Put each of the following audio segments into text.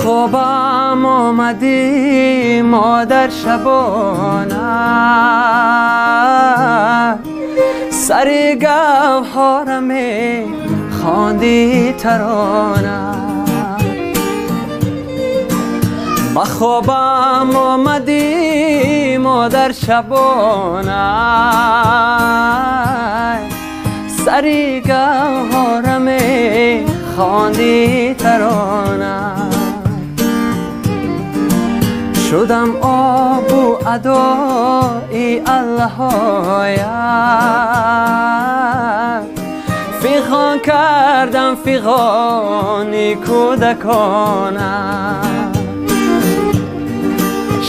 خوابم آمدی مادر شبانه، سر گوهرم خواندی ترانه. با خوابم آمدی مادر شبانه، سر گوهرم خواندی ترانه. شدم آب و ادای الله فیغان کردم فیغانی کودکانه.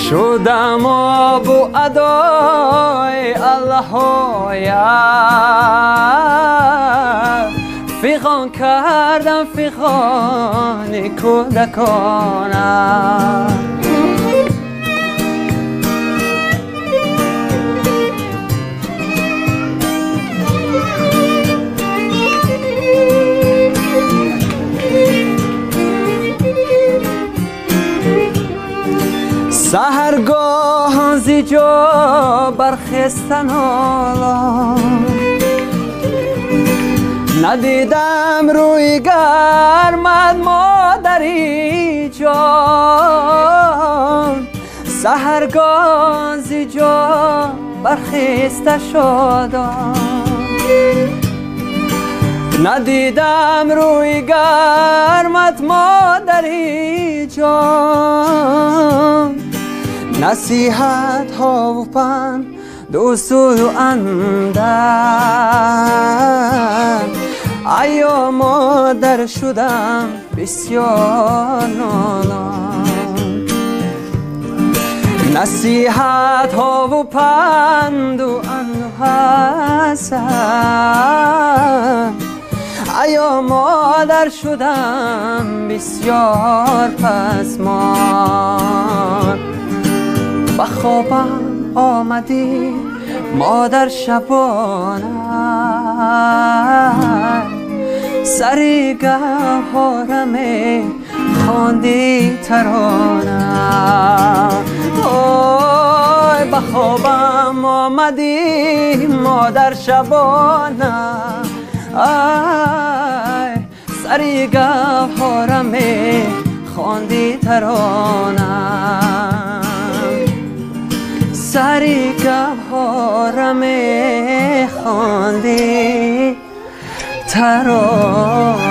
شدم آب و ادای الله فیغان کردم فیغانی کودکانه. سحرگاه زیجا برخستن حالا، ندیدم روی گرمت مادری جان. سحرگاه زیجا برخسته شدم، ندیدم روی گرمت مادری جان. نصیحت ها و پند دوست و اندر، ایا مادر شدم بسیار نالان. نصیحت ها و پند و حسن، ایا مادر شدم بسیار پسمان. با خوابم آمدی مادر شبانه، سر گوهرم خواندی ترانه. اوی با خوابم آمدی مادر شبانه، سر گوهرم خواندی ترانه. سر گوهرم خواندی ترانه.